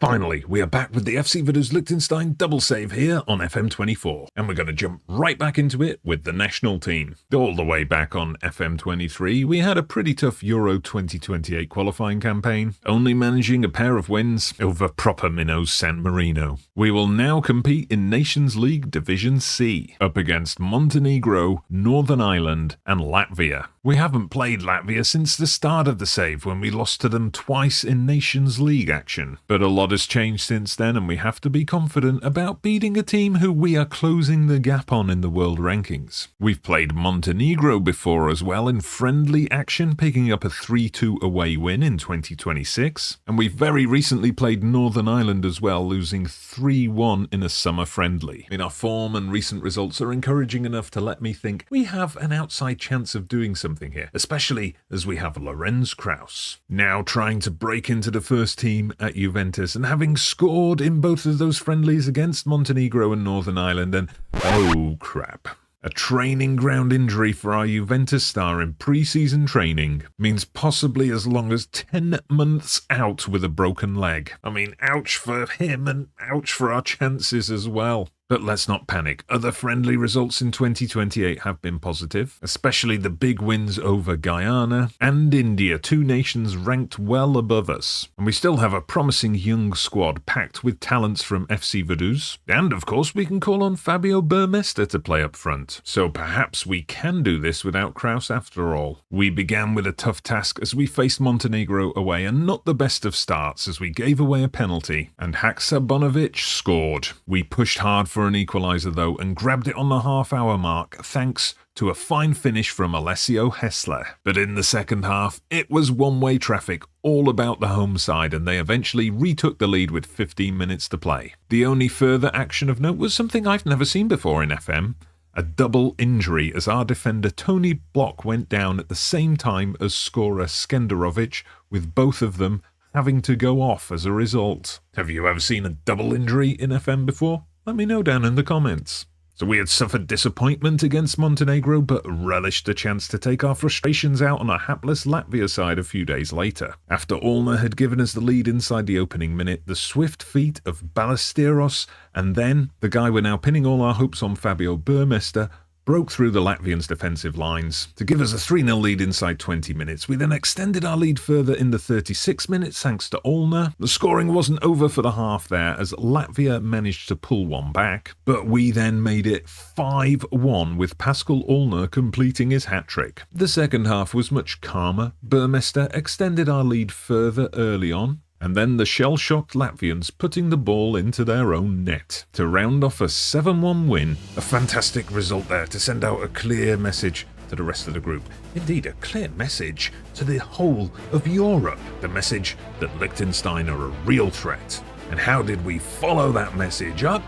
Finally, we are back with the FC Vaduz Liechtenstein double save here on FM24, and we're going to jump right back into it with the national team. All the way back on FM23, we had a pretty tough Euro 2028 qualifying campaign, only managing a pair of wins over proper minnows San Marino. We will now compete in Nations League Division C, up against Montenegro, Northern Ireland and Latvia. We haven't played Latvia since the start of the save when we lost to them twice in Nations League action, but a lot has changed since then and we have to be confident about beating a team who we are closing the gap on in the world rankings. We've played Montenegro before as well in friendly action, picking up a 3-2 away win in 2026, and we've very recently played Northern Ireland as well, losing 3-1 in a summer friendly. Our form and recent results are encouraging enough to let me think we have an outside chance of doing something here, especially as we have Lorenz Kraus now trying to break into the first team at Juventus and having scored in both of those friendlies against Montenegro and Northern Ireland, and oh crap. A training ground injury for our Juventus star in pre-season training means possibly as long as 10 months out with a broken leg. Ouch for him and ouch for our chances as well. But let's not panic. Other friendly results in 2028 have been positive, especially the big wins over Guyana and India, two nations ranked well above us. And we still have a promising young squad packed with talents from FC Vaduz. And of course we can call on Fabio Burmester to play up front. So perhaps we can do this without Kraus after all. We began with a tough task as we faced Montenegro away, and not the best of starts as we gave away a penalty. And Haksabanovic scored. We pushed hard for an equaliser though and grabbed it on the half-hour mark thanks to a fine finish from Alessio Hessler. But in the second half, it was one-way traffic all about the home side, and they eventually retook the lead with 15 minutes to play. The only further action of note was something I've never seen before in FM. A double injury as our defender Tony Block went down at the same time as scorer Skenderovic, with both of them having to go off as a result. Have you ever seen a double injury in FM before? Let me know down in the comments. So we had suffered disappointment against Montenegro, but relished the chance to take our frustrations out on a hapless Latvia side a few days later. After Olner had given us the lead inside the opening minute, the swift feet of Ballesteros, and then the guy we're now pinning all our hopes on, Fabio Burmester, broke through the Latvians' defensive lines to give us a 3-0 lead inside 20 minutes. We then extended our lead further in the 36 minutes thanks to Olner. The scoring wasn't over for the half there as Latvia managed to pull one back, but we then made it 5-1 with Pascal Olner completing his hat-trick. The second half was much calmer. Burmester extended our lead further early on, and then the shell-shocked Latvians putting the ball into their own net to round off a 7-1 win. A fantastic result there to send out a clear message to the rest of the group. Indeed, a clear message to the whole of Europe. The message that Liechtenstein are a real threat. And how did we follow that message up?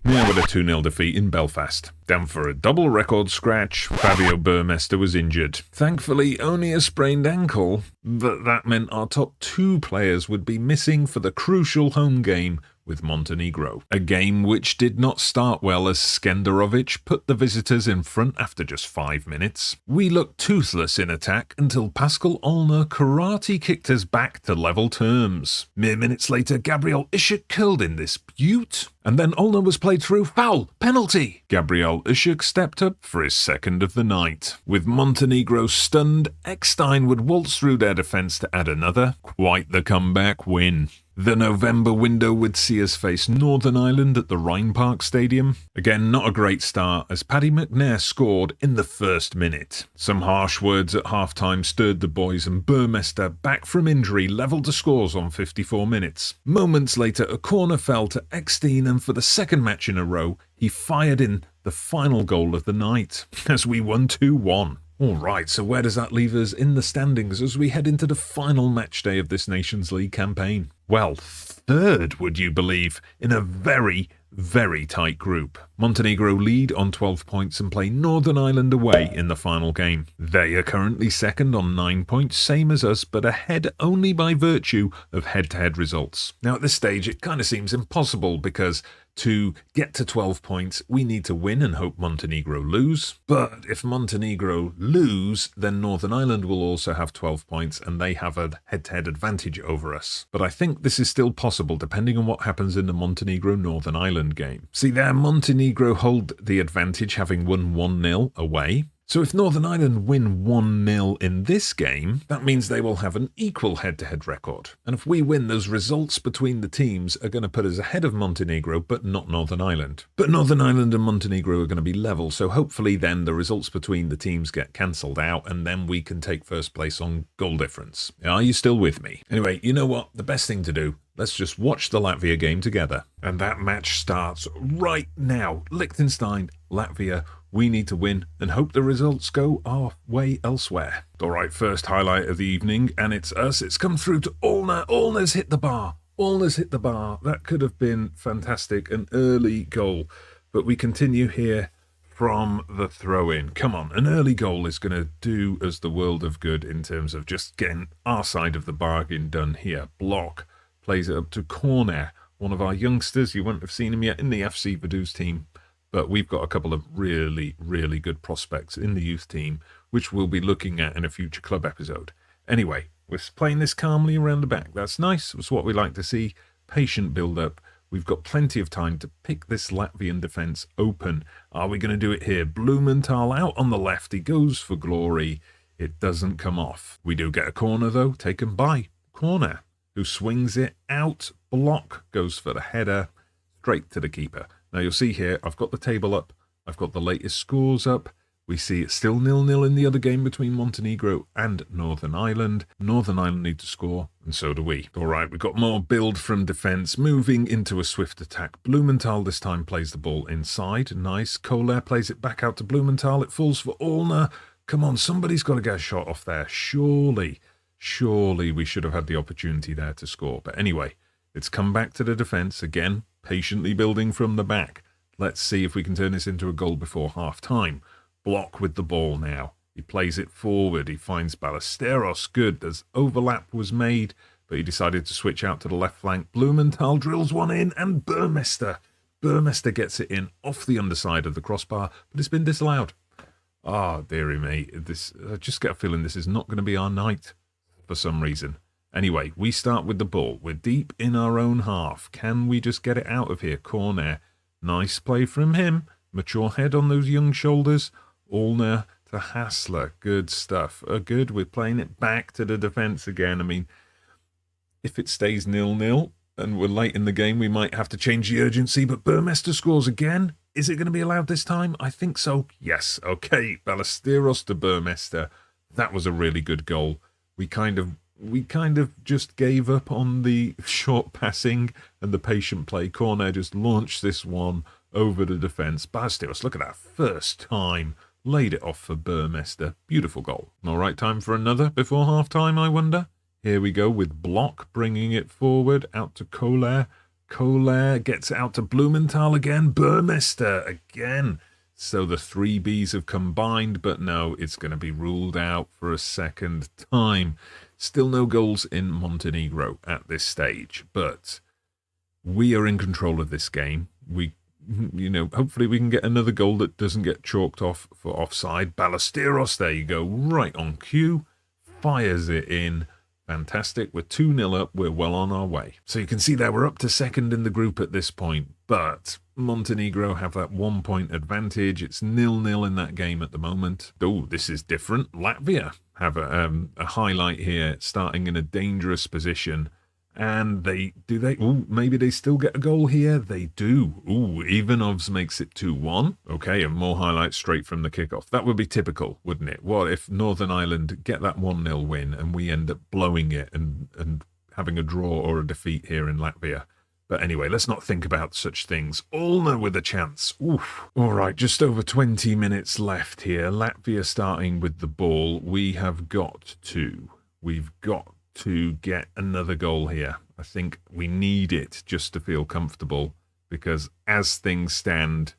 Yeah, with a 2-0 defeat in Belfast. Down for a double record scratch, Fabio Burmester was injured. Thankfully, only a sprained ankle, but that meant our top two players would be missing for the crucial home game with Montenegro. A game which did not start well as Skenderovic put the visitors in front after just 5 minutes. We looked toothless in attack until Pascal Olner karate kicked us back to level terms. Mere minutes later, Gabriel Ishak curled in this beaut, and then Olner was played through. Foul! Penalty! Gabriel Ishak stepped up for his second of the night. With Montenegro stunned, Eckstein would waltz through their defence to add another. Quite the comeback win. The November window would see us face Northern Ireland at the Rhine Park Stadium. Again, not a great start as Paddy McNair scored in the first minute. Some harsh words at half-time stirred the boys, and Burmester, back from injury, levelled the scores on 54 minutes. Moments later, a corner fell to Eckstein, and for the second match in a row, he fired in the final goal of the night as we won 2-1. Alright, so where does that leave us in the standings as we head into the final match day of this Nations League campaign? Well, third, would you believe, in a very, very tight group. Montenegro lead on 12 points and play Northern Ireland away in the final game. They are currently second on 9 points, same as us, but ahead only by virtue of head-to-head results. Now at this stage it kind of seems impossible because To get to 12 points, we need to win and hope Montenegro lose. But if Montenegro lose, then Northern Ireland will also have 12 points and they have a head-to-head advantage over us. But I think this is still possible depending on what happens in the Montenegro-Northern Ireland game. See there, Montenegro hold the advantage having won 1-0 away. So if Northern Ireland win 1-0 in this game, that means they will have an equal head-to-head record. And if we win, those results between the teams are going to put us ahead of Montenegro, but not Northern Ireland. But Northern Ireland and Montenegro are going to be level, so hopefully then the results between the teams get cancelled out, and then we can take first place on goal difference. Are you still with me? Anyway, you know what? The best thing to do, let's just watch the Latvia game together. And that match starts right now. Liechtenstein, Latvia. We need to win and hope the results go our way elsewhere. All right, first highlight of the evening, and it's us. It's come through to Olner. Olner's hit the bar. Olner's hit the bar. That could have been fantastic, an early goal. But we continue here from the throw-in. Come on, an early goal is going to do us the world of good in terms of just getting our side of the bargain done here. Block plays it up to corner. One of our youngsters, you won't have seen him yet in the FC Vaduz team. But we've got a couple of really, really good prospects in the youth team, which we'll be looking at in a future club episode. Anyway, we're playing this calmly around the back. That's nice. It's what we like to see. Patient build-up. We've got plenty of time to pick this Latvian defence open. Are we going to do it here? Blumenthal out on the left. He goes for glory. It doesn't come off. We do get a corner, though, taken by Corner, who swings it out. Block goes for the header, straight to the keeper. Now you'll see here, I've got the table up, I've got the latest scores up. We see it's still 0-0 in the other game between Montenegro and Northern Ireland. Northern Ireland need to score, and so do we. All right, we've got more build from defence, moving into a swift attack. Blumenthal this time plays the ball inside. Nice. Kohler plays it back out to Blumenthal. It falls for Olner. Come on, somebody's got to get a shot off there. Surely we should have had the opportunity there to score. But anyway, it's come back to the defence again. Patiently building from the back. Let's see if we can turn this into a goal before half-time. Block with the ball now. He plays it forward. He finds Ballesteros. Good. There's overlap was made, but he decided to switch out to the left flank. Blumenthal drills one in, and Burmester gets it in off the underside of the crossbar, but it's been disallowed. Dearie me. I just get a feeling this is not going to be our night for some reason. Anyway, we start with the ball. We're deep in our own half. Can we just get it out of here? Corner. Nice play from him. Mature head on those young shoulders. Olner to Hassler. Good stuff. Good. We're playing it back to the defence again. I mean, if it stays 0-0 and we're late in the game, we might have to change the urgency. But Burmester scores again. Is it going to be allowed this time? I think so. Yes. Okay. Ballesteros to Burmester. That was a really good goal. We kind of just gave up on the short passing and the patient play. Corner just launched this one over the defence. Ballesteros, look at that first time. Laid it off for Burmester. Beautiful goal. All right, time for another before half-time, I wonder. Here we go with Block bringing it forward out to Kohler. Kohler gets out to Blumenthal again. Burmester again. So the three Bs have combined, but no, it's going to be ruled out for a second time. Still no goals in Montenegro at this stage, but we are in control of this game. Hopefully we can get another goal that doesn't get chalked off for offside. Ballesteros, there you go, right on cue, fires it in. Fantastic. We're 2-0 up. We're well on our way. So you can see there we're up to second in the group at this point, but Montenegro have that 1 point advantage. It's 0-0 in that game at the moment. Oh, this is different. Latvia have a highlight here, starting in a dangerous position. And maybe they still get a goal here. They do. Ivanovs makes it 2-1. Okay, and more highlights straight from the kickoff. That would be typical, wouldn't it? What if Northern Ireland get that 1-0 win and we end up blowing it and having a draw or a defeat here in Latvia? But anyway, let's not think about such things. Olner with a chance. Oof. All right, just over 20 minutes left here. Latvia starting with the ball. We've got to get another goal here. I think we need it just to feel comfortable, because as things stand,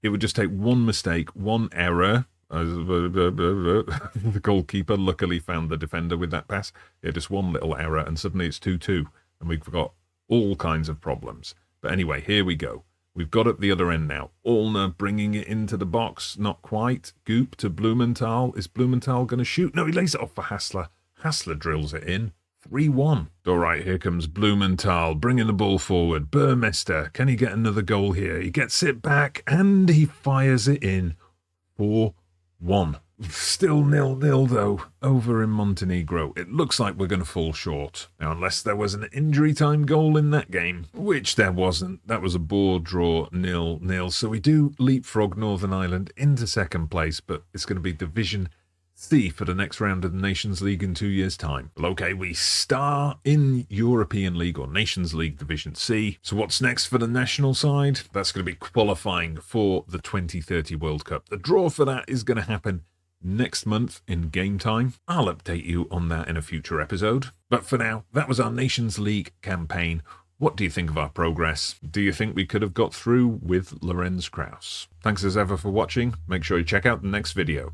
it would just take one mistake, one error. The goalkeeper luckily found the defender with that pass. Yeah, just one little error, and suddenly it's 2-2, and we've got all kinds of problems. But anyway, here we go. We've got it the other end now. Allner bringing it into the box. Not quite. Goop to Blumenthal. Is Blumenthal going to shoot? No, he lays it off for Hassler. Hassler drills it in. 3-1. All right, here comes Blumenthal bringing the ball forward. Burmester, can he get another goal here? He gets it back and he fires it in. 4-1. Still 0-0 though, over in Montenegro. It looks like we're going to fall short. Now, unless there was an injury time goal in that game, which there wasn't. That was a board draw, 0-0. So we do leapfrog Northern Ireland into second place, but it's going to be Division C for the next round of the Nations League in 2 years' time. Well, okay, we start in European League or Nations League Division C. So what's next for the national side? That's going to be qualifying for the 2030 World Cup. The draw for that is going to happen next month in game time. I'll update you on that in a future episode. But for now, that was our Nations League campaign. What do you think of our progress? Do you think we could have got through with Lorenz Krauss? Thanks as ever for watching. Make sure you check out the next video.